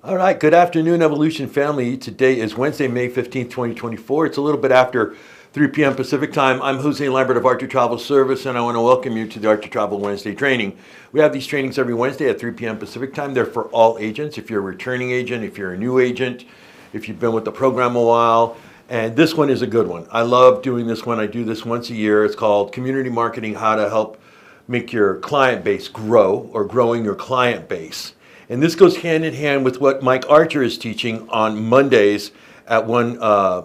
All right, good afternoon, Evolution family. Today is Wednesday, May 15th, 2024. It's a little bit after 3 p.m. Pacific time. I'm Jose Lambert of Art2 Travel Service, and I want to welcome you to the Art2 Travel Wednesday training. We have these trainings every Wednesday at 3 p.m. Pacific time. They're for all agents. If you're a returning agent, if you're a new agent, if you've been with the program a while, and this one is a good one. I love doing this one. I do this once a year. It's called Community Marketing, How to Help Make Your Client Base Grow, or Growing Your Client Base. And this goes hand in hand with what Mike Archer is teaching on Mondays at 11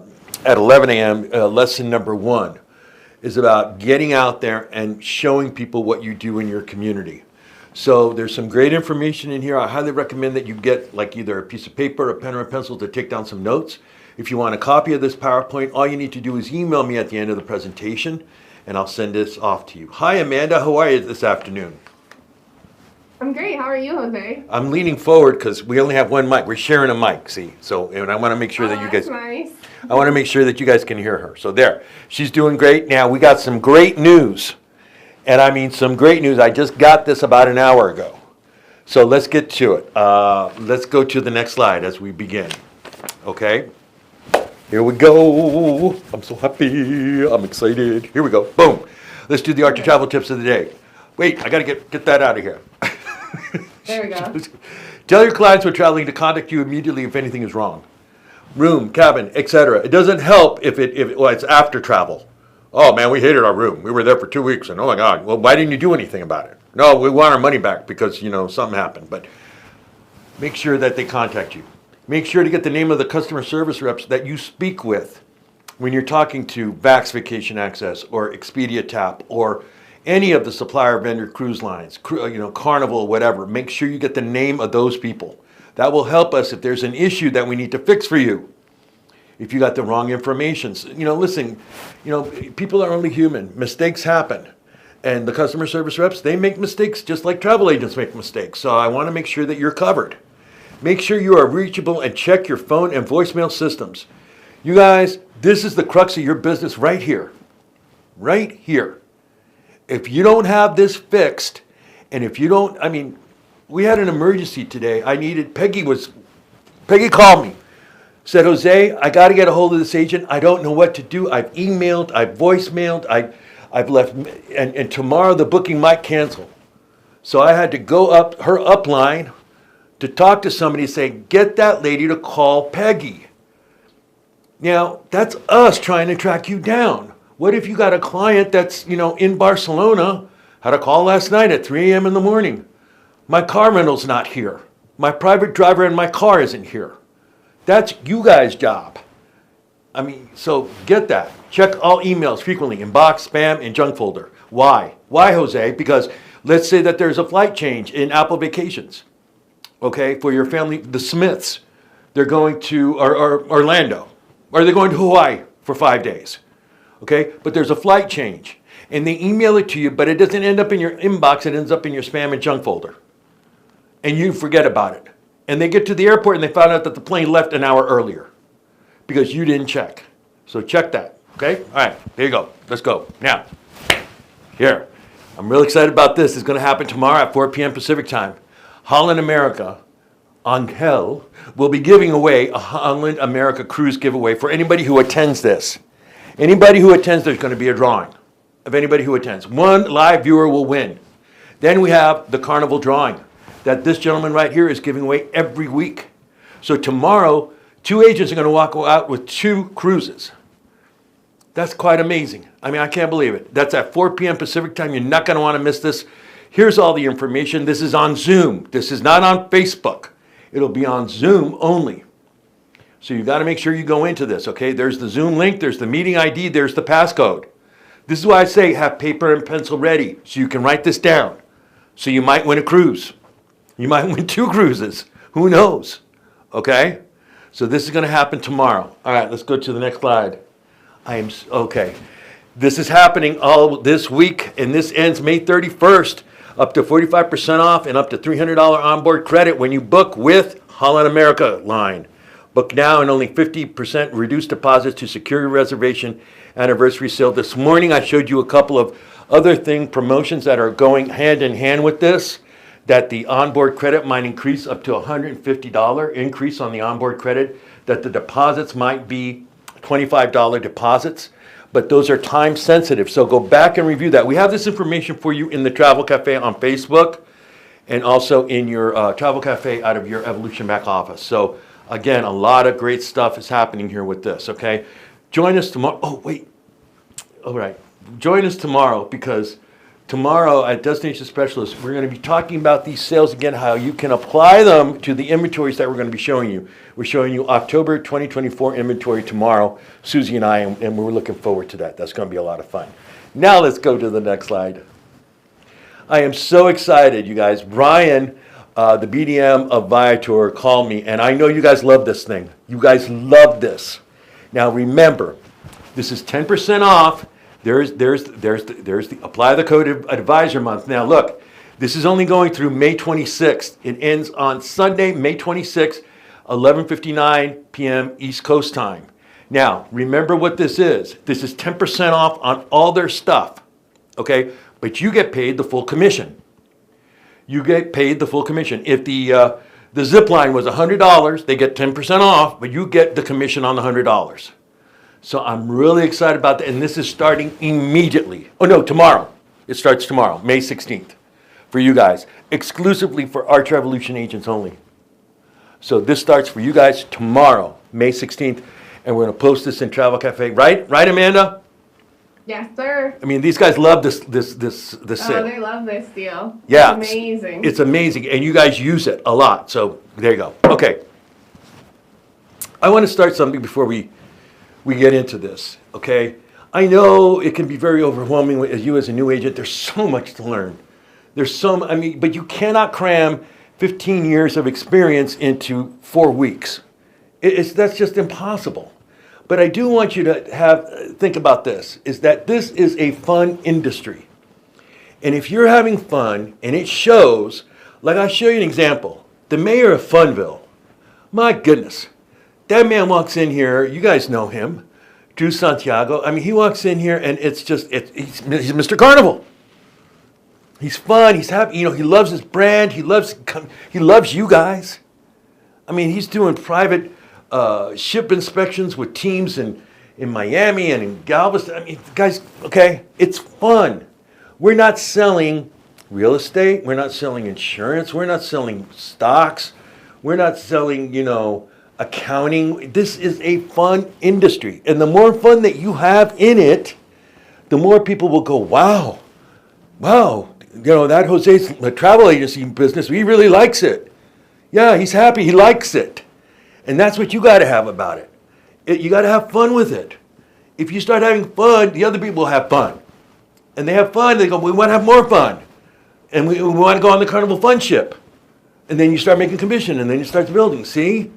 a.m. Lesson number 1 is about getting out there and showing people what you do in your community. So there's some great information in here. I highly recommend that you get like either a piece of paper, a pen, or a pencil to take down some notes. If you want a copy of this PowerPoint, all you need to do is email me at the end of the presentation, and I'll send this off to you. Hi, Amanda. How are you this afternoon? I'm great. How are you, Jose? I'm leaning forward because we only have one mic. We're sharing a mic, see? So, and I want to make sure that you guys. Nice. I want to make sure that you guys can hear her. So there, she's doing great. Now we got some great news, and I mean some great news. I just got this about an hour ago. So let's get to it. Let's go to the next slide as we begin. Okay. Here we go. I'm so happy. I'm excited. Here we go. Boom. Let's do the Art to Travel tips of the day. Wait, I got to get that out of here. There we go. Tell your clients who are traveling to contact you immediately if anything is wrong. Room, cabin, etc. It doesn't help if it's after travel. Oh man, we hated our room. We were there for 2 weeks, and oh my God, well, why didn't you do anything about it? No, we want our money back because something happened. But make sure that they contact you. Make sure to get the name of the customer service reps that you speak with when you're talking to Vax Vacation Access or Expedia TAP or any of the supplier vendor cruise lines, Carnival, whatever. Make sure you get the name of those people. That will help us if there's an issue that we need to fix for you. If you got the wrong information, listen, people are only human. Mistakes happen. And the customer service reps, they make mistakes just like travel agents make mistakes. So I want to make sure that you're covered. Make sure you are reachable and check your phone and voicemail systems. You guys, this is the crux of your business right here. Right here. If you don't have this fixed, and if you don't, we had an emergency today. Peggy called me, said, Jose, I got to get a hold of this agent. I don't know what to do. I've emailed, I've voicemailed, I've left, and tomorrow the booking might cancel. So I had to go up her upline to talk to somebody and say, get that lady to call Peggy. Now, that's us trying to track you down. What if you got a client that's, in Barcelona, had a call last night at 3 a.m. in the morning. My car rental's not here. My private driver in my car isn't here. That's you guys' job. So get that. Check all emails frequently, inbox, spam, and junk folder. Why? Why, Jose? Because let's say that there's a flight change in Apple Vacations. Okay, for your family, the Smiths, they're going to Orlando, or they're going to Hawaii for 5 days. Okay, but there's a flight change, and they email it to you, but it doesn't end up in your inbox. It ends up in your spam and junk folder, and you forget about it. And they get to the airport, and they found out that the plane left an hour earlier because you didn't check. So check that, okay? All right, there you go. Let's go. Now, here, I'm really excited about this. It's going to happen tomorrow at 4 p.m. Pacific time. Holland America, Angel, will be giving away a Holland America cruise giveaway for anybody who attends this. Anybody who attends, there's going to be a drawing of anybody who attends. One live viewer will win. Then we have the Carnival drawing that this gentleman right here is giving away every week. So tomorrow, 2 agents are going to walk out with 2 cruises. That's quite amazing. I can't believe it. That's at 4 p.m. Pacific time. You're not going to want to miss this. Here's all the information. This is on Zoom. This is not on Facebook. It'll be on Zoom only. So you got to make sure you go into this, okay? There's the Zoom link, there's the meeting ID, there's the passcode. This is why I say have paper and pencil ready so you can write this down. So you might win a cruise. You might win 2 cruises. Who knows? Okay? So this is going to happen tomorrow. All right, let's go to the next slide. Okay. This is happening all this week, and this ends May 31st. Up to 45% off and up to $300 onboard credit when you book with Holland America line. Book now and only 50% reduced deposits to secure your reservation anniversary sale. This morning I showed you a couple of other promotions that are going hand in hand with this. that the onboard credit might increase up to $150 increase on the onboard credit, that the deposits might be $25 deposits, but those are time sensitive. So go back and review that. We have this information for you in the Travel Cafe on Facebook and also in your Travel Cafe out of your Evolution back office. So again, a lot of great stuff is happening here with this, okay? Join us tomorrow. Oh, wait. All right. Join us tomorrow, because tomorrow at Destination Specialist, we're going to be talking about these sales again, how you can apply them to the inventories that we're going to be showing you. We're showing you October 2024 inventory tomorrow, Susie and I, and we're looking forward to that. That's going to be a lot of fun. Now let's go to the next slide. I am so excited, you guys. Brian, the BDM of Viator, called me, and I know you guys love this thing. You guys love this. Now remember, this is 10% off. There's the apply the code advisor month. Now look, this is only going through May 26th. It ends on Sunday, May 26th, 11:59 p.m. East Coast time. Now, remember what this is. This is 10% off on all their stuff, okay? But you get paid the full commission. You get paid the full commission. If the zip line was $100, they get 10% off, but you get the commission on the $100. So I'm really excited about that, and this is starting immediately. Oh no, tomorrow. It starts tomorrow, May 16th, for you guys, exclusively for Arch Evolution agents only. So this starts for you guys tomorrow, May 16th, and we're going to post this in Travel Cafe, right? Right, Amanda? Yes, sir. I mean, these guys love this Oh, sale. they love this deal. Yeah, It's amazing. It's amazing, and you guys use it a lot. So there you go. Okay, I want to start something before we get into this. Okay, I know it can be very overwhelming with you as a new agent. There's so much to learn. I mean, but you cannot cram 15 years of experience into 4 weeks. That's just impossible. But I do want you to think about this, is that this is a fun industry. And if you're having fun, and it shows, like I'll show you an example. The mayor of Funville, my goodness, that man walks in here, you guys know him, Drew Santiago. I mean, he walks in here and it's just, he's Mr. Carnival. He's fun, he's happy, he loves his brand, he loves you guys. I mean, he's doing private ship inspections with teams in Miami and in Galveston. I mean, guys, okay, it's fun. We're not selling real estate. We're not selling insurance. We're not selling stocks. We're not selling, accounting. This is a fun industry. And the more fun that you have in it, the more people will go, wow, that Jose's travel agency business, he really likes it. Yeah, he's happy. He likes it. And that's what you got to have about it. You got to have fun with it. If you start having fun, the other people will have fun. And they have fun, they go, we want to have more fun. And we want to go on the Carnival Fun Ship. And then you start making commission, and then you start building, see?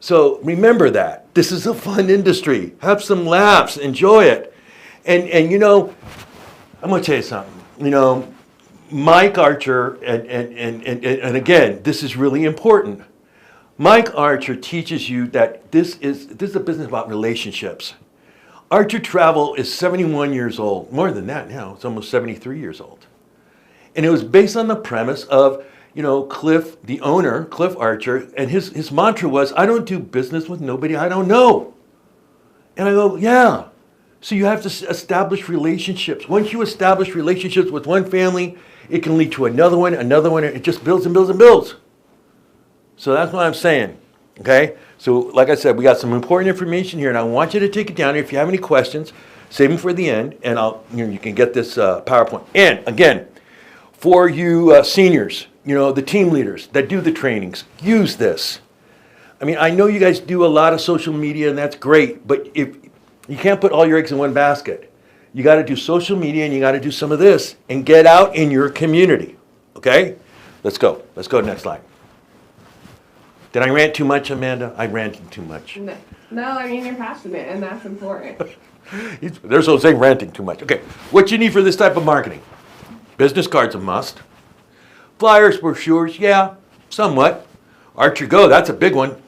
So remember that. This is a fun industry. Have some laughs, enjoy it. And I'm going to tell you something. Mike Archer, and again, this is really important. Mike Archer teaches you that this is a business about relationships. Archer Travel is 71 years old. More than that now. It's almost 73 years old. And it was based on the premise of, Cliff, the owner, Cliff Archer, and his mantra was, I don't do business with nobody I don't know. And I go, yeah. So you have to establish relationships. Once you establish relationships with one family, it can lead to another one, and it just builds and builds and builds. So that's what I'm saying, okay? So like I said, we got some important information here, and I want you to take it down. If you have any questions, save them for the end, and you can get this PowerPoint. And again, for you seniors, the team leaders that do the trainings, use this. I mean, I know you guys do a lot of social media, and that's great, but if you can't put all your eggs in one basket. You got to do social media, and you got to do some of this, and get out in your community, okay? Let's go. Let's go to the next slide. Did I rant too much, Amanda? I ranted too much. No, I mean, you're passionate, and that's important. There's those saying ranting too much. Okay, what you need for this type of marketing? Business cards a must. Flyers, brochures, yeah, somewhat. Archer Go, that's a big one.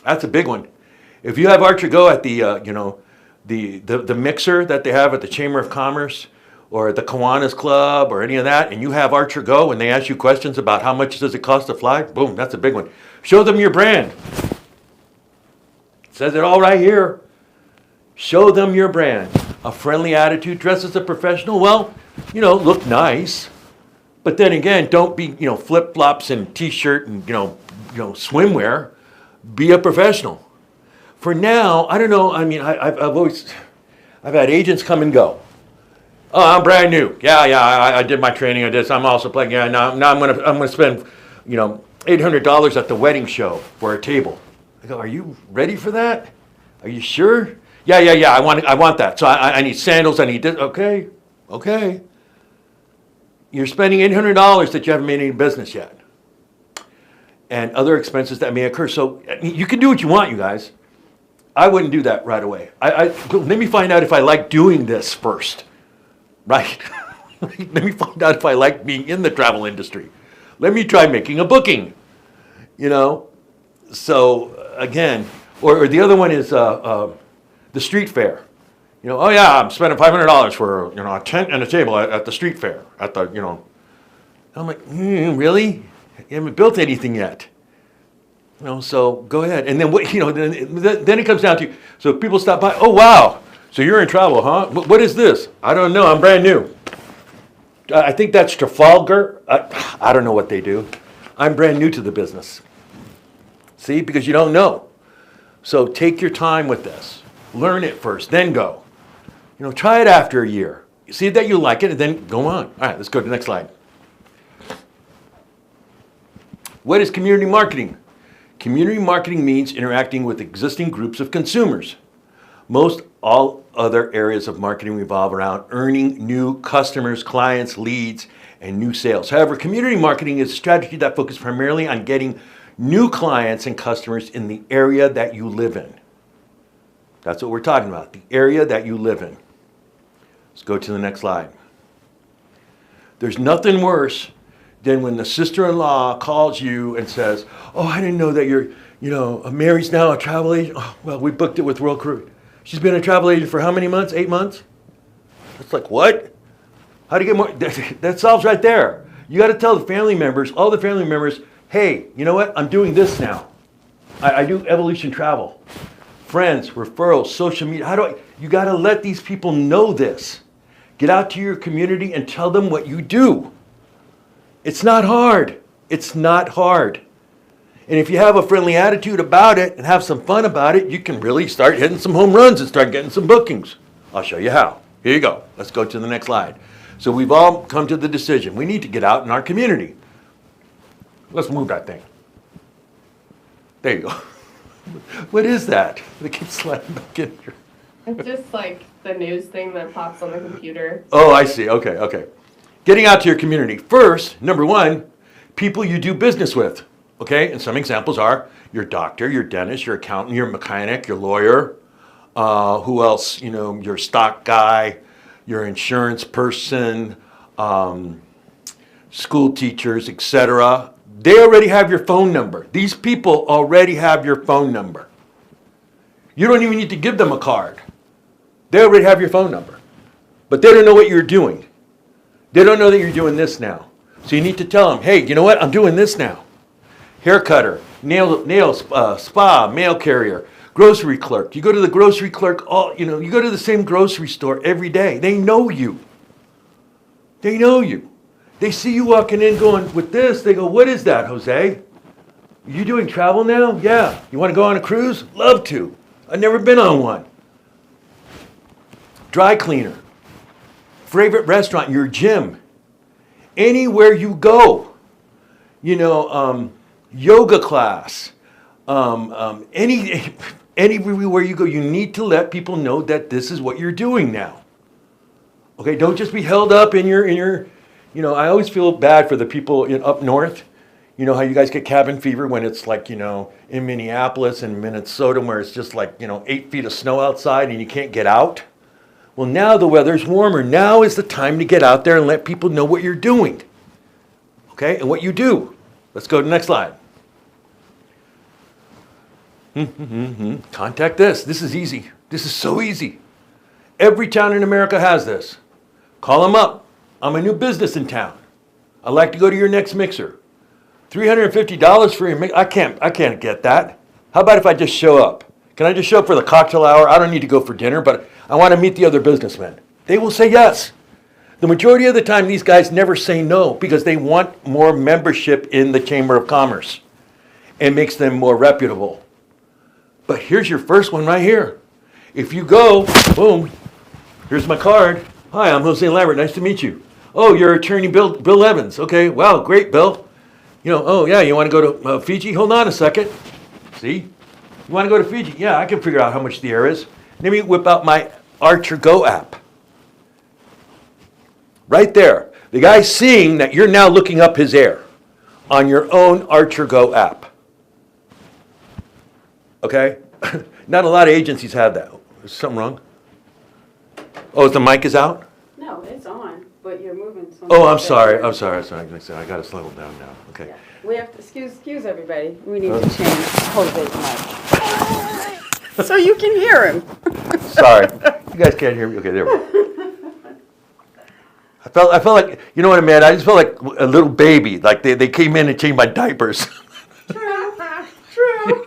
That's a big one. If you have Archer Go at the, the mixer that they have at the Chamber of Commerce, or at the Kiwanis Club or any of that, and you have Archer Go and they ask you questions about how much does it cost to fly, boom, that's a big one. Show them your brand. It says it all right here. Show them your brand. A friendly attitude, dress as a professional. Well, look nice. But then again, don't be, flip-flops and t-shirt and, swimwear. Be a professional. For now, I don't know, I mean, I've had agents come and go. Oh, I'm brand new. Yeah, I did my training. I did. So I'm also playing. Yeah, now I'm gonna spend, $800 at the wedding show for a table. I go, are you ready for that? Are you sure? Yeah. I want that. So I need sandals. I need this. Okay. You're spending $800 that you haven't made any business yet, and other expenses that may occur. So you can do what you want, you guys. I wouldn't do that right away. Let me find out if I like doing this first. Right? Let me find out if I like being in the travel industry. Let me try making a booking. So again, or the other one is the street fair. Oh yeah, I'm spending $500 for a tent and a table at the street fair. I'm like, really? You haven't built anything yet. So go ahead. And then then it comes down to, so if people stop by, oh wow. So you're in travel, huh? What is this? I don't know. I'm brand new. I think that's Trafalgar. I don't know what they do. I'm brand new to the business. See, because you don't know. So take your time with this. Learn it first, then go. Try it after a year. See that you like it, and then go on. All right, let's go to the next slide. What is community marketing? Community marketing means interacting with existing groups of consumers. Most all other areas of marketing revolve around earning new customers, clients, leads, and new sales. However, community marketing is a strategy that focuses primarily on getting new clients and customers in the area that you live in. That's what we're talking about, the area that you live in. Let's go to the next slide. There's nothing worse than when the sister-in-law calls you and says, oh, I didn't know that you're, Mary's now a travel agent. Oh, well, we booked it with World Cruise. She's been a travel agent for how many months? 8 months? It's like, what? How do you get more? That solves right there. You got to tell the family members, all the family members, hey, you know what? I'm doing this now. I do Evolution Travel. Friends, referrals, social media. You got to let these people know this. Get out to your community and tell them what you do. It's not hard. It's not hard. And if you have a friendly attitude about it and have some fun about it, you can really start hitting some home runs and start getting some bookings. I'll show you how. Here you go. Let's go to the next slide. So we've all come to the decision. We need to get out in our community. Let's move that thing. There you go. What is that? They keep sliding back in here. It's just like the news thing that pops on the computer. Oh, I see. Okay. Getting out to your community. First, number one, people you do business with. Okay, and some examples are your doctor, your dentist, your accountant, your mechanic, your lawyer, who else, your stock guy, your insurance person, school teachers, etc. They already have your phone number. These people already have your phone number. You don't even need to give them a card. They already have your phone number. But they don't know what you're doing. They don't know that you're doing this now. So you need to tell them, hey, you know what? I'm doing this now. Hair cutter, nail spa, mail carrier, grocery clerk. You go to the grocery clerk, you go to the same grocery store every day. They know you. They know you. They see you walking in going with this. They go, what is that, Jose? You doing travel now? Yeah. You want to go on a cruise? Love to. I've never been on one. Dry cleaner. Favorite restaurant, your gym. Anywhere you go. Yoga class, anywhere you go, you need to let people know that this is what you're doing now. Okay, don't just be held up in your, I always feel bad for the people up north. You know how you guys get cabin fever when it's like, in Minneapolis and Minnesota where it's just like, 8 feet of snow outside and you can't get out. Well, now the weather's warmer. Now is the time to get out there and let people know what you're doing. Okay, and what you do. Let's go to the next slide. Contact this. This is easy. This is so easy. Every town in America has this. Call them up. I'm a new business in town. I'd like to go to your next mixer. $350 for your mix? I can't get that. How about if I just show up? Can I just show up for the cocktail hour? I don't need to go for dinner, but I want to meet the other businessmen. They will say yes. The majority of the time, these guys never say no because they want more membership in the Chamber of Commerce. It makes them more reputable. But here's your first one right here. If you go, boom, here's my card. Hi, I'm Jose Lambert. Nice to meet you. Oh, you're attorney Bill Evans. Okay, wow, great, Bill. Oh yeah, you want to go to Fiji? Hold on a second. See? You want to go to Fiji? Yeah, I can figure out how much the air is. Let me whip out my Archer Go app. Right there. The guy's seeing that you're now looking up his air on your own Archer Go app. Okay? Not a lot of agencies have that. Is something wrong? Oh, the mic is out? No, it's on, but you're moving. Oh, I'm sorry. I got to slow it down now. Okay. Yeah. We have to, excuse everybody. We need to change Jose's mic. So you can hear him. Sorry. You guys can't hear me? Okay, there we go. I felt like, you know what, man? I just felt like a little baby. Like they came in and changed my diapers. True.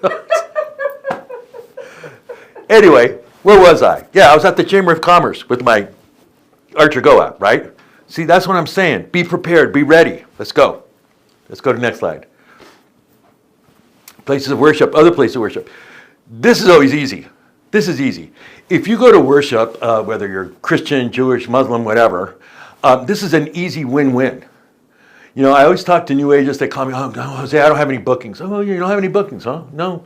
Anyway, where was I? Yeah, I was at the Chamber of Commerce with my Archer Go app, right? See, that's what I'm saying. Be prepared. Be ready. Let's go. Let's go to the next slide. Places of worship, other places of worship. This is always easy. This is easy. If you go to worship, whether you're Christian, Jewish, Muslim, whatever, this is an easy win-win. I always talk to New Agers. They call me, oh, no, Jose, I don't have any bookings. Oh, you don't have any bookings, huh? No.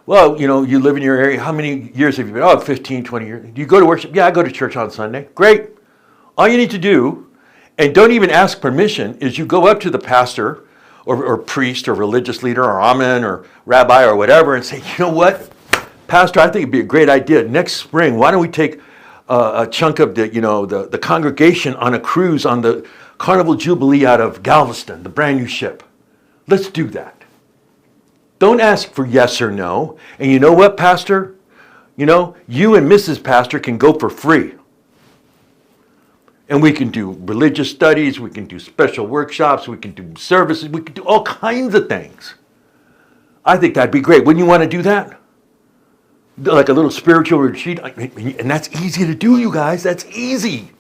Well, you live in your area. How many years have you been? Oh, 15, 20 years. Do you go to worship? Yeah, I go to church on Sunday. Great. All you need to do, and don't even ask permission, is you go up to the pastor or priest or religious leader or amen or rabbi or whatever and say, you know what, Pastor, I think it'd be a great idea. Next spring, why don't we take a chunk of the congregation on a cruise on the Carnival Jubilee out of Galveston, the brand new ship. Let's do that. Don't ask for yes or no. And you know what, Pastor? You and Mrs. Pastor can go for free. And we can do religious studies, we can do special workshops, we can do services, we can do all kinds of things. I think that'd be great. Wouldn't you want to do that? Like a little spiritual retreat? And that's easy to do, you guys. That's easy.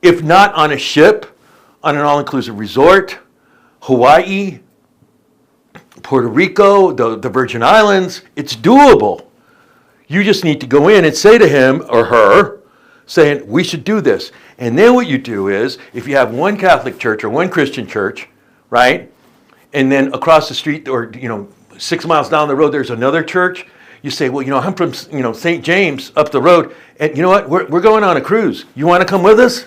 If not on a ship, on an all-inclusive resort, Hawaii, Puerto Rico, the Virgin Islands, it's doable. You just need to go in and say to him or her, saying, we should do this. And then what you do is, if you have one Catholic church or one Christian church, right, and then across the street or, 6 miles down the road, there's another church, you say, well, I'm from, St. James up the road, and you know what, we're going on a cruise. You want to come with us?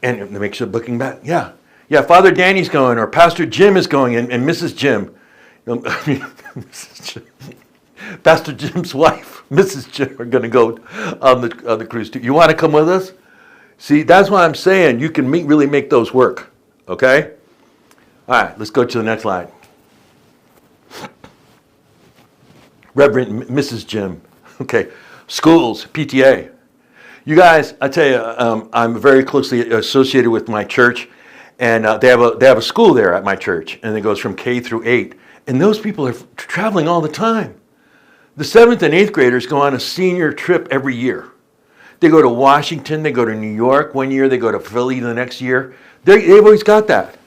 And it makes you looking back. Yeah, Father Danny's going, or Pastor Jim is going, and Mrs. Jim. Mrs. Jim. Pastor Jim's wife, Mrs. Jim, are going to go on the cruise too. You want to come with us? See, that's what I'm saying. You can really make those work. Okay? All right, let's go to the next slide. Reverend Mrs. Jim. Okay, schools, PTA. You guys, I tell you, I'm very closely associated with my church, and they have a school there at my church, and it goes from K through 8. And those people are traveling all the time. The 7th and 8th graders go on a senior trip every year. They go to Washington, they go to New York one year, they go to Philly the next year. They've always got that.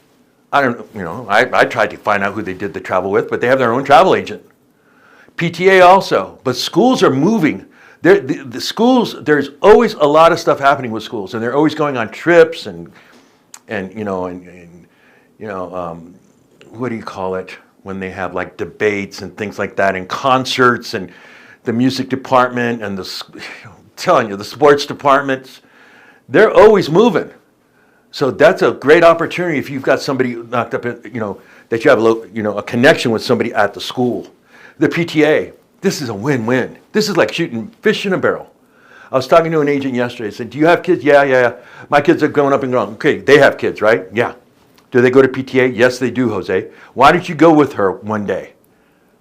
I tried to find out who they did the travel with, but they have their own travel agent. PTA also, but schools are moving. The schools, there's always a lot of stuff happening with schools, and they're always going on trips and what do you call it? When they have like debates and things like that, and concerts, and the music department and the sports departments, they're always moving. So that's a great opportunity if you've got somebody knocked up, that you have a connection with somebody at the school. The PTA, this is a win-win. This is like shooting fish in a barrel. I was talking to an agent yesterday. I said, do you have kids? Yeah. My kids are growing up and growing. Okay, they have kids, right? Yeah. Do they go to PTA? Yes, they do, Jose. Why don't you go with her one day?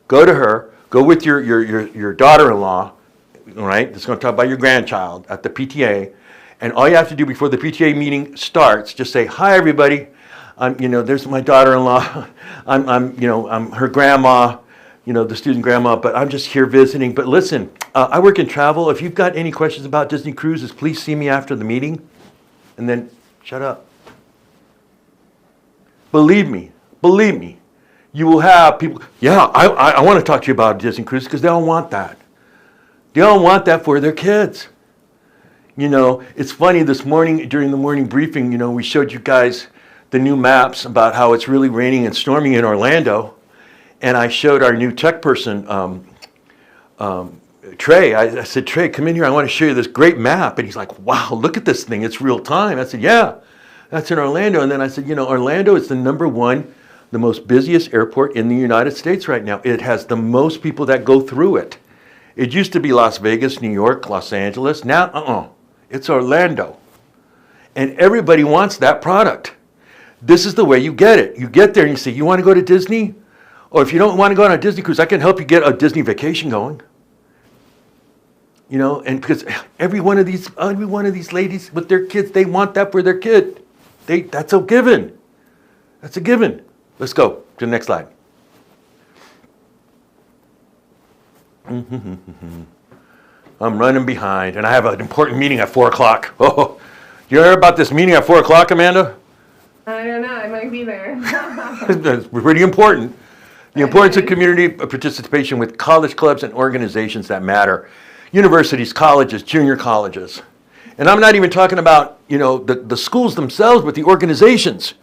Go to her. Go with your daughter-in-law, right? That's going to talk about your grandchild at the PTA, And all you have to do before the PTA meeting starts, just say, "Hi, everybody. There's my daughter-in-law. I'm her grandma, the student grandma, but I'm just here visiting. But listen, I work in travel. If you've got any questions about Disney cruises, please see me after the meeting." And then shut up. Believe me, you will have people, "Yeah, I want to talk to you about Disney cruise," because they don't want that. They don't want that for their kids. It's funny, this morning, during the morning briefing, we showed you guys the new maps about how it's really raining and storming in Orlando. And I showed our new tech person, Trey. I said, "Trey, come in here. I want to show you this great map." And he's like, "Wow, look at this thing. It's real time." I said, "Yeah, that's in Orlando." And then I said, Orlando is the the most busiest airport in the United States right now. It has the most people that go through it. It used to be Las Vegas, New York, Los Angeles. Now, it's Orlando. And everybody wants that product. This is the way you get it. You get there and you say, "You want to go to Disney? Or if you don't want to go on a Disney cruise, I can help you get a Disney vacation going." And because every one of these ladies with their kids, they want that for their kid. That's a given. That's a given. Let's go to the next slide. I'm running behind, and I have an important meeting at 4 o'clock. Oh, you heard about this meeting at 4 o'clock, Amanda? I don't know. I might be there. It's pretty important. The importance of community participation with college clubs and organizations that matter. Universities, colleges, junior colleges. And I'm not even talking about, the schools themselves, but the organizations.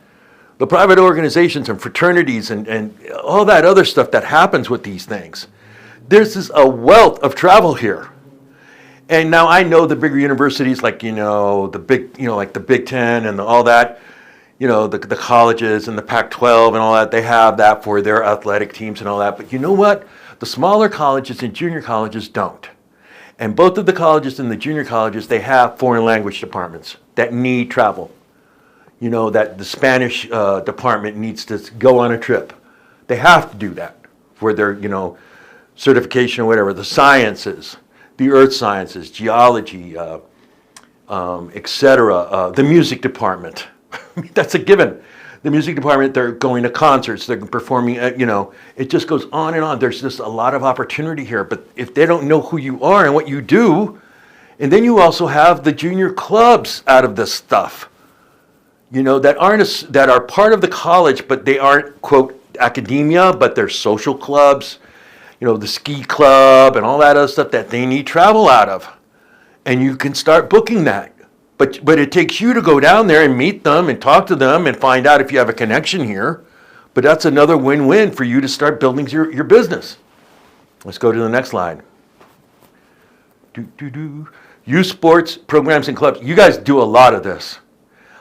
The private organizations and fraternities and all that other stuff that happens with these things. There's a wealth of travel here. And now I know the bigger universities like, like the Big Ten and all that, the colleges and the Pac-12 and all that, they have that for their athletic teams and all that. But you know what? The smaller colleges and junior colleges don't. And both of the colleges and the junior colleges, they have foreign language departments that need travel. That the Spanish department needs to go on a trip. They have to do that for their, certification or whatever. The sciences, the earth sciences, geology, etc. The music department. That's a given. The music department, they're going to concerts, they're performing, it just goes on and on. There's just a lot of opportunity here. But if they don't know who you are and what you do, and then you also have the junior clubs out of this stuff, that are part of the college, but they aren't, quote, academia, but they're social clubs, the ski club and all that other stuff that they need travel out of. And you can start booking that. But it takes you to go down there and meet them and talk to them and find out if you have a connection here. But that's another win-win for you to start building your business. Let's go to the next slide. Youth sports programs and clubs. You guys do a lot of this.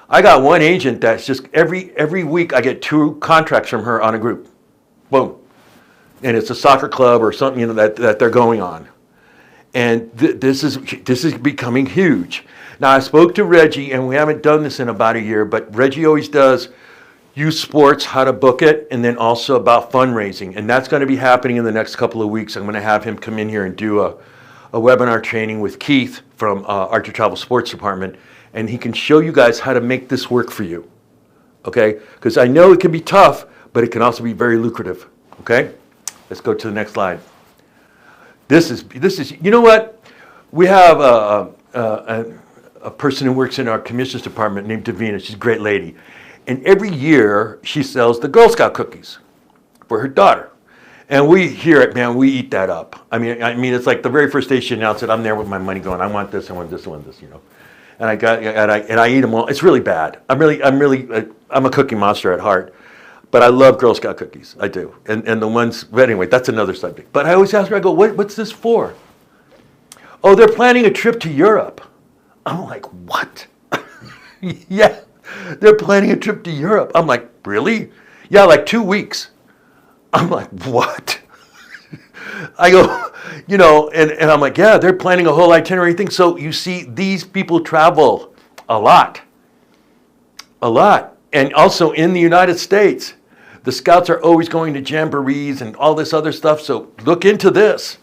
I got one agent that's just every week I get 2 contracts from her on a group. Boom. And it's a soccer club or something that they're going on. And this is becoming huge. Now, I spoke to Reggie, and we haven't done this in about a year, but Reggie always does youth sports, how to book it, and then also about fundraising. And that's going to be happening in the next couple of weeks. I'm going to have him come in here and do a webinar training with Keith from Archer Travel Sports Department, and he can show you guys how to make this work for you, okay? Because I know it can be tough, but it can also be very lucrative, okay? Let's go to the next slide. This is you know what? We have a person who works in our commissions department named Davina. She's a great lady. And every year she sells the Girl Scout cookies for her daughter. And we hear it, man, we eat that up. I mean, it's like the very first day she announced it, I'm there with my money going, I want this, I want this, I want this, And I eat them all. It's really bad. I'm a cookie monster at heart. But I love Girl Scout cookies. I do. And the ones, but anyway, that's another subject. But I always ask her, I go, what's this for? Oh, they're planning a trip to Europe. I'm like, what? Yeah, they're planning a trip to Europe. I'm like, really? Yeah, like 2 weeks. I'm like, what? I go, and I'm like, yeah, they're planning a whole itinerary thing. So you see, these people travel a lot. And also in the United States, the Scouts are always going to jamborees and all this other stuff. So look into this.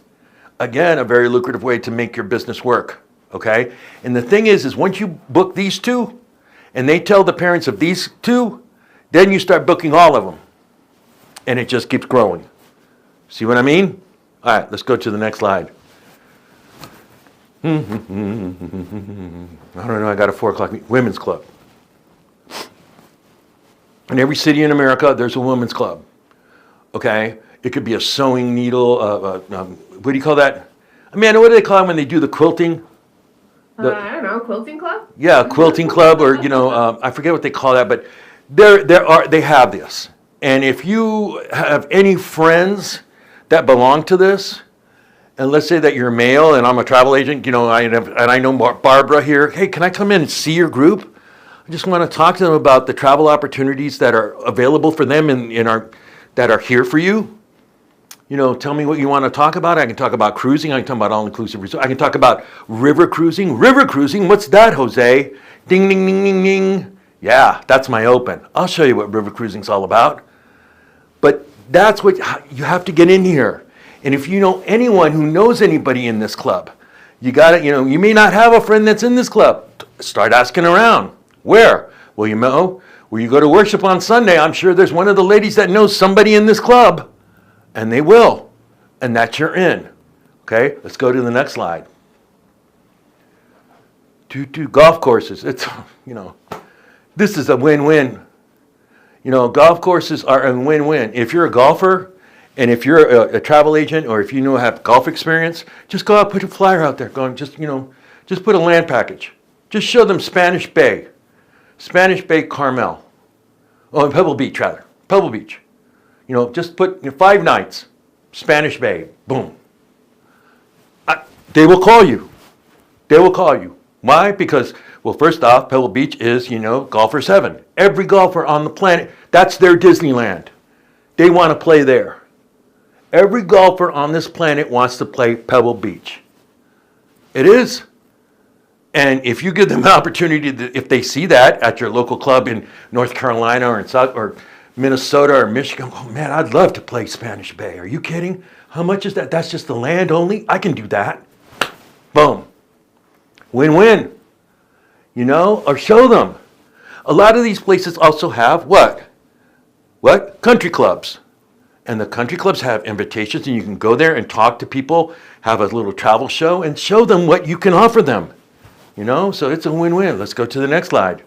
Again, a very lucrative way to make your business work. okay? And the thing is once you book these two, and they tell the parents of these two, then you start booking all of them. And it just keeps growing. See what I mean? All right, let's go to the next slide. I don't know, I got a 4 o'clock women's club. In every city in America, there's a women's club, okay? It could be a sewing needle, what do you call that? Amanda, what do they call it when they do the quilting? I don't know, quilting club? Yeah, quilting club, or I forget what they call that, but they have this. And if you have any friends that belong to this, and let's say that you're male and I'm a travel agent, and I know Barbara here. Hey, can I come in and see your group? I just want to talk to them about the travel opportunities that are available for them that are here for you. Tell me what you want to talk about. I can talk about cruising. I can talk about all-inclusive resort. I can talk about river cruising. River cruising, what's that, Jose? Ding, ding, ding, ding, ding. Yeah, that's my open. I'll show you what river cruising's all about. But that's what you have to get in here. And if you know anyone who knows anybody in this club, you got to, you may not have a friend that's in this club. Start asking around. Where? Well, where you go to worship on Sunday, I'm sure there's one of the ladies that knows somebody in this club. And they will. And that you're in. Okay, let's go to the next slide. Golf courses. It's, this is a win-win. Golf courses are a win-win. If you're a golfer, and if you're a travel agent, or if you have golf experience, just go out, put a flyer out there, just put a land package. Just show them Spanish Bay Carmel. Oh, and Pebble Beach, rather. Pebble Beach. Just put 5 nights, Spanish Bay, boom. They will call you. They will call you. Why? Because, well, first off, Pebble Beach is, golfer's heaven. Every golfer on the planet, that's their Disneyland. They want to play there. Every golfer on this planet wants to play Pebble Beach. It is. And if you give them an opportunity, if they see that at your local club in North Carolina or in South or Minnesota or Michigan, oh man, I'd love to play Spanish Bay. Are you kidding? How much is that? That's just the land only? I can do that. Boom. Win-win. Or show them. A lot of these places also have what? Country clubs. And the country clubs have invitations, and you can go there and talk to people, have a little travel show, and show them what you can offer them. So it's a win-win. Let's go to the next slide.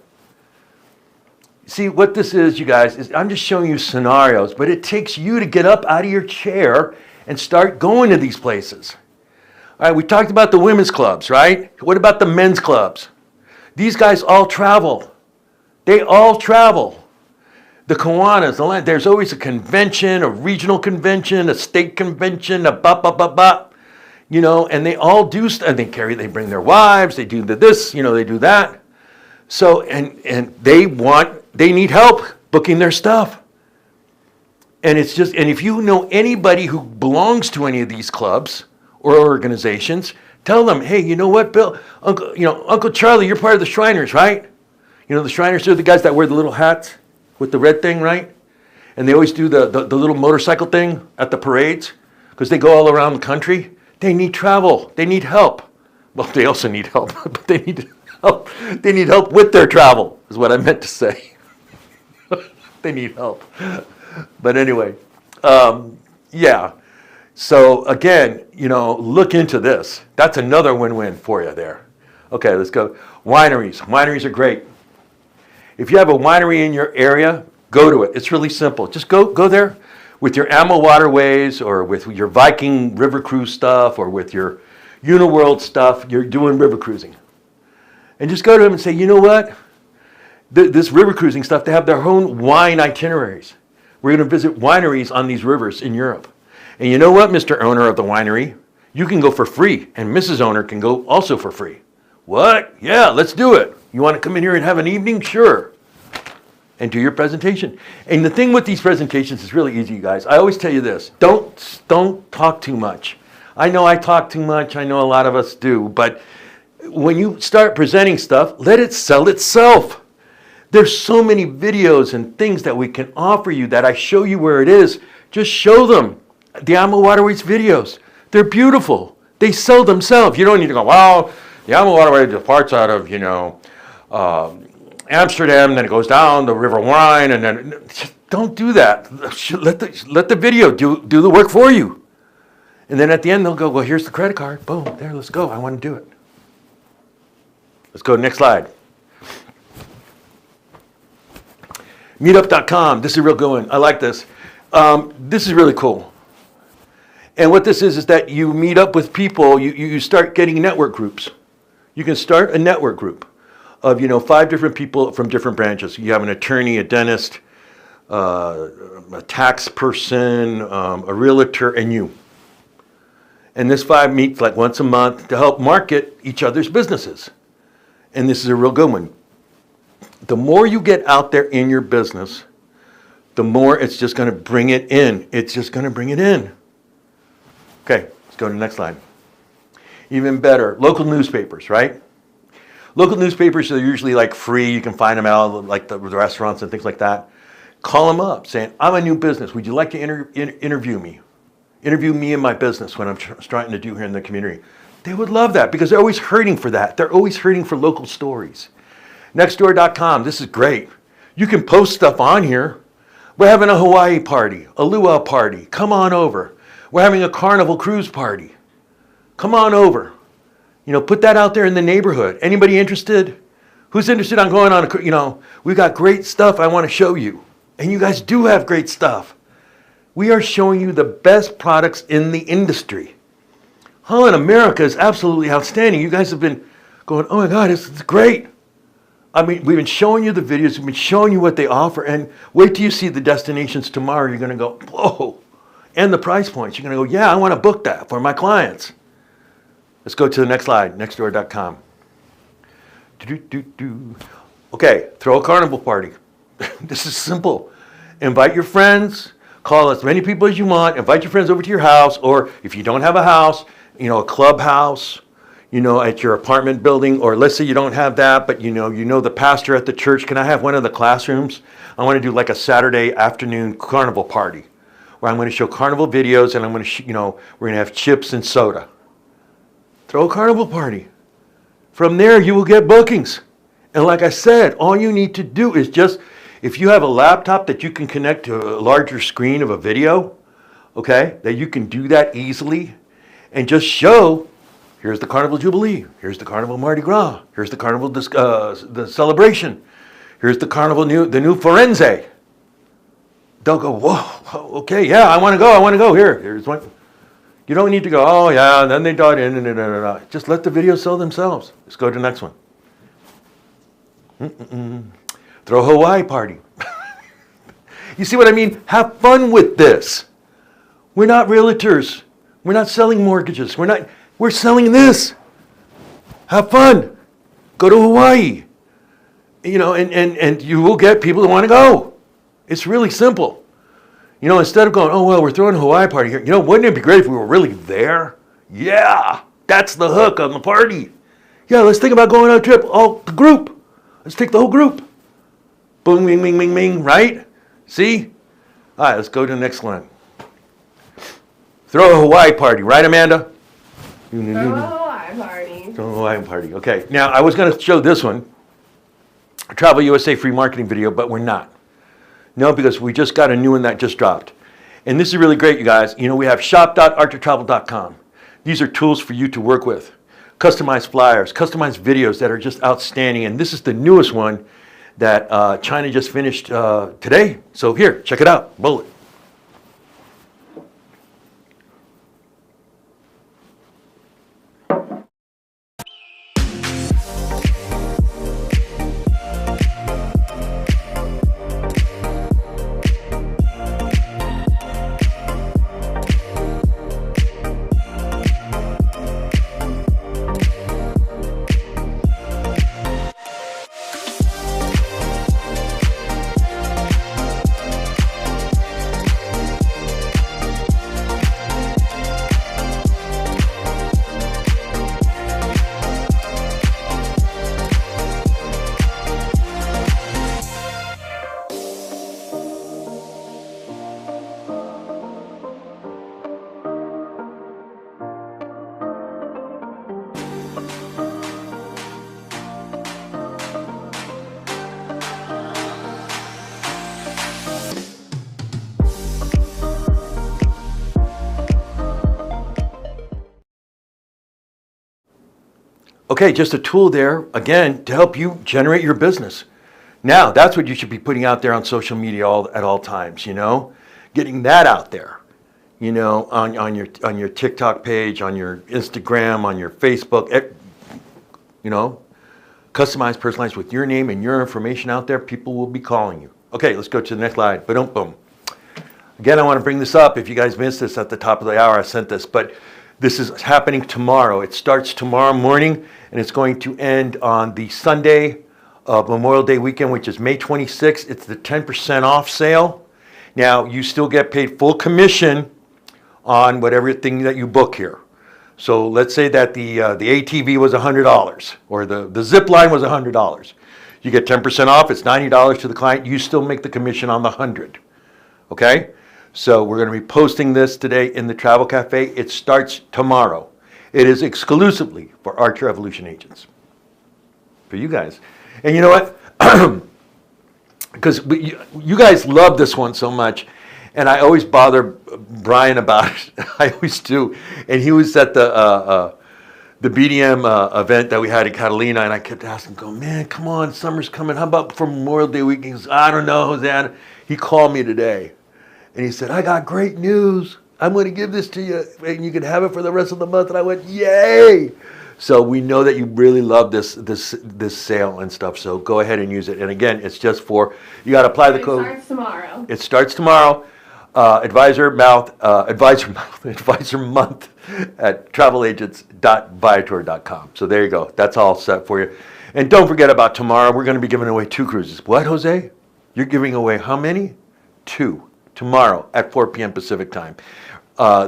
See, what this is, you guys, is I'm just showing you scenarios, but it takes you to get up out of your chair and start going to these places. All right, we talked about the women's clubs, right? What about the men's clubs? These guys all travel. They all travel. The Kiwanis, there's always a convention, a regional convention, a state convention, and they all do stuff. They bring their wives, they do this, they do that. So, and they need help booking their stuff. And it's just, and if you know anybody who belongs to any of these clubs or organizations, tell them, hey, you know what, Bill, Uncle Charlie, you're part of the Shriners, right? The Shriners are the guys that wear the little hats with the red thing, right? And they always do the little motorcycle thing at the parades because they go all around the country. They need travel. They need help. Well, they also need help, but they need help. They need help with their travel, is what I meant to say. They need help. But anyway, yeah. So again, look into this. That's another win-win for you there. Okay, let's go. Wineries. Wineries are great. If you have a winery in your area, go to it. It's really simple. Just go there with your Ammo Waterways or with your Viking River Cruise stuff or with your Uniworld stuff. You're doing river cruising. And just go to them and say, you know what? This river cruising stuff, they have their own wine itineraries. We're going to visit wineries on these rivers in Europe. And you know what, Mr. Owner of the winery? You can go for free, and Mrs. Owner can go also for free. What? Yeah, let's do it. You want to come in here and have an evening? Sure. And do your presentation. And the thing with these presentations is really easy, you guys. I always tell you this. Don't talk too much. I know I talk too much. I know a lot of us do. But when you start presenting stuff, let it sell itself. There's so many videos and things that we can offer you that I show you where it is. Just show them. The Ammo Waterways videos. They're beautiful. They sell themselves. You don't need to go, wow, The Amur waterway departs out of, Amsterdam, then it goes down the River Rhine, and then just don't do that. Let the video do the work for you. And then at the end, they'll go, well, here's the credit card. Boom, there, let's go. I want to do it. Let's go to the next slide. Meetup.com. This is a real good one. I like this. This is really cool. And what this is that you meet up with people, you start getting network groups. You can start a network group of 5 different people from different branches. You have an attorney, a dentist, a tax person, a realtor, and you. And this 5 meets like once a month to help market each other's businesses. And this is a real good one. The more you get out there in your business, the more it's just going to bring it in. It's just going to bring it in. Okay, let's go to the next slide. Even better, local newspapers, right? Local newspapers are usually like free. You can find them out like the restaurants and things like that. Call them up saying, I'm a new business. Would you like to interview me? Interview me and my business, what I'm trying to do here in the community. They would love that because they're always hurting for that. They're always hurting for local stories. Nextdoor.com, this is great. You can post stuff on here. We're having a Hawaii party, a luau party. Come on over. We're having a carnival cruise party. Come on over. Put that out there in the neighborhood. Anybody interested? Who's interested on going on we've got great stuff I want to show you. And you guys do have great stuff. We are showing you the best products in the industry. Holland America is absolutely outstanding. You guys have been going, oh my God, it's great. I mean, we've been showing you the videos, we've been showing you what they offer, and wait till you see the destinations tomorrow. You're going to go, whoa. And the price points. You're going to go, yeah, I want to book that for my clients. Let's go to the next slide, nextdoor.com. Okay, throw a carnival party. This is simple. Invite your friends, call as many people as you want, invite your friends over to your house, or if you don't have a house, a clubhouse, at your apartment building, or let's say you don't have that, but you know the pastor at the church, can I have one of the classrooms? I want to do like a Saturday afternoon carnival party where I'm going to show carnival videos and I'm going to, we're going to have chips and soda. Throw a carnival party. From there, you will get bookings. And like I said, all you need to do is just, if you have a laptop that you can connect to a larger screen of a video, okay, that you can do that easily and just show, here's the Carnival Jubilee, here's the Carnival Mardi Gras, here's the Carnival the celebration, here's the Carnival the new Firenze. They'll go, whoa, okay, yeah, I want to go, here's one. You don't need to go, oh yeah, and then they dot in, just let the videos sell themselves. Let's go to the next one. Throw a Hawaii party. You see what I mean? Have fun with this. We're not realtors. We're not selling mortgages. We're selling this. Have fun. Go to Hawaii. And you will get people that want to go. It's really simple. Instead of going, oh, well, we're throwing a Hawaii party here. Wouldn't it be great if we were really there? Yeah, that's the hook on the party. Yeah, let's think about going on a trip. Oh, the group. Let's take the whole group. Boom, bing, bing, bing, bing, right? See? All right, let's go to the next one. Throw a Hawaii party, right, Amanda? Throw a Hawaii party. Throw a Hawaii party. Okay, now I was going to show this one, a Travel USA free marketing video, but we're not. No, because we just got a new one that just dropped. And this is really great, you guys. We have shop.arctictravel.com. These are tools for you to work with. Customized flyers, customized videos that are just outstanding. And this is the newest one that China just finished today. So here, check it out. Bullet. Okay, just a tool there, again, to help you generate your business. Now, that's what you should be putting out there on social media at all times, you know? Getting that out there, you know, on your TikTok page, on your Instagram, on your Facebook, you know? Customized, personalized with your name and your information out there, people will be calling you. Okay, let's go to the next slide. Boom, boom. Again, I want to bring this up. If you guys missed this at the top of the hour, I sent this, but this is happening tomorrow. It starts tomorrow morning, and it's going to end on the Sunday of Memorial Day weekend, which is May 26th. It's the 10% off sale. Now, you still get paid full commission on whatever thing that you book here. So let's say that the ATV was $100 or the zip line was $100. You get 10% off. It's $90 to the client. You still make the commission on the 100. Okay? So we're going to be posting this today in the Travel Cafe. It starts tomorrow. It is exclusively for Archer Evolution agents. For you guys. And you know what? Because you guys love this one so much. And I always bother Brian about it. I always do. And he was at the BDM event that we had in Catalina, and I kept asking, "Go, man, come on, summer's coming. How about for Memorial Day weekend?" He goes, "I don't know, Jose." He called me today, and he said, "I got great news. I'm going to give this to you, and you can have it for the rest of the month." And I went, "Yay!" So we know that you really love this sale and stuff. So go ahead and use it. And again, it's just for, you got to apply the code. It starts tomorrow. It starts tomorrow. Advisor month at travelagents.viator.com. So there you go. That's all set for you. And don't forget about tomorrow. We're going to be giving away 2 cruises. What, Jose? You're giving away how many? 2. Tomorrow at 4 p.m. Pacific time.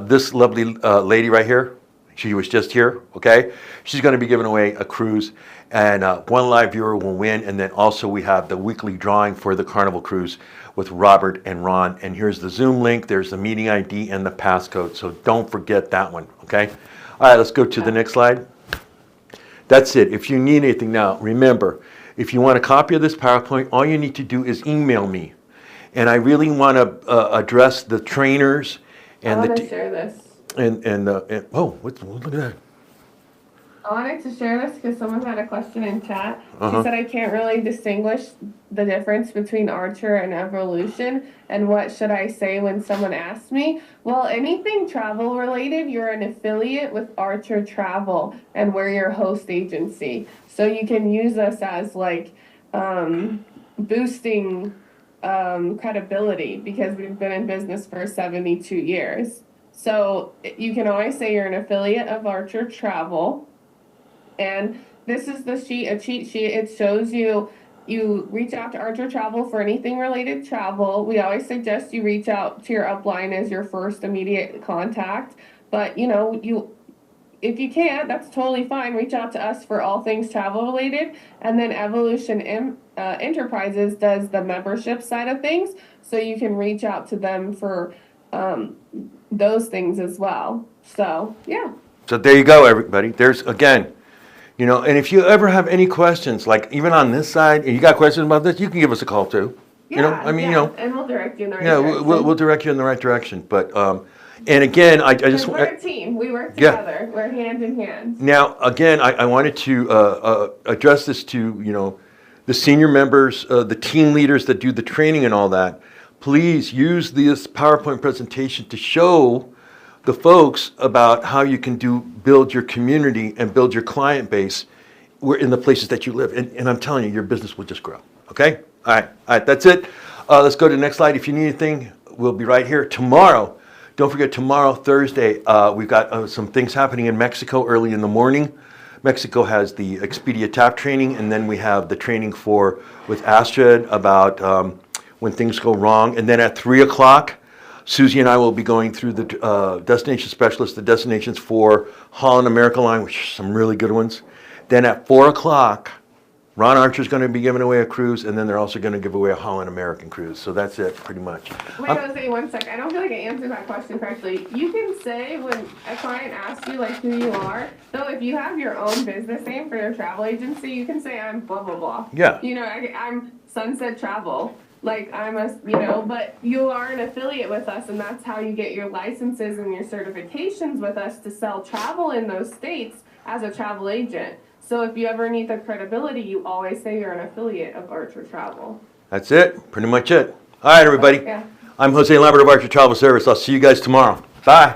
This lovely lady right here, she was just here, okay? She's going to be giving away a cruise, and 1 live viewer will win. And then also we have the weekly drawing for the Carnival Cruise with Robert and Ron. And here's the Zoom link. There's the meeting ID and the passcode. So don't forget that one, okay? All right, let's go to the next slide. That's it. If you need anything now, remember, if you want a copy of this PowerPoint, all you need to do is email me. And I really want to address the trainers and I want to share this. Oh, look at that. I wanted to share this because someone had a question in chat. Uh-huh. She said, I can't really distinguish the difference between Archer and Evolution, and what should I say when someone asks me? Well, anything travel related, you're an affiliate with Archer Travel, and we're your host agency. So you can use us as like boosting credibility, because we've been in business for 72 years. So you can always say you're an affiliate of Archer Travel. And this is the sheet, a cheat sheet. It shows you reach out to Archer Travel for anything related to travel. We always suggest you reach out to your upline as your first immediate contact. But, you know, if you can't, that's totally fine. Reach out to us for all things travel related. And then Evolution Enterprises does the membership side of things. So you can reach out to them for those things as well. So, yeah. So there you go, everybody. There's, again, you know, and if you ever have any questions, like even on this side, and you got questions about this, you can give us a call too. Yeah, you know, I mean, yeah. you know. And we'll direct you in the right Yeah, direction. we'll direct you in the right direction. But, and again, I just we're a team. We work Yeah. together. We're hand in hand. Now, again, I wanted to address this to, you know, the senior members, the team leaders that do the training and all that. Please use this PowerPoint presentation to show the folks about how you can build your community and build your client base in the places that you live. And I'm telling you, your business will just grow. Okay? All right, that's it. Let's go to the next slide. If you need anything, we'll be right here. Tomorrow, don't forget, tomorrow, Thursday, we've got some things happening in Mexico early in the morning. Mexico has the Expedia TAP training, and then we have the training with Astrid about when things go wrong. And then at 3 o'clock, Susie and I will be going through the destination specialists, the destinations for Holland America Line, which are some really good ones. Then at 4 o'clock, Ron Archer's going to be giving away a cruise, and then they're also going to give away a Holland American cruise. So that's it, pretty much. Wait, Jose, one sec. I don't feel like I answered that question correctly. You can say when a client asks you like who you are, though if you have your own business name for your travel agency, you can say I'm blah, blah, blah. Yeah. You know, I'm Sunset Travel. Like I'm a, you know, but you are an affiliate with us, and that's how you get your licenses and your certifications with us to sell travel in those states as a travel agent. So if you ever need the credibility, you always say you're an affiliate of Archer Travel. That's it. Pretty much it. All right, everybody. Yeah. I'm Jose Lambert of Archer Travel Service. I'll see you guys tomorrow. Bye.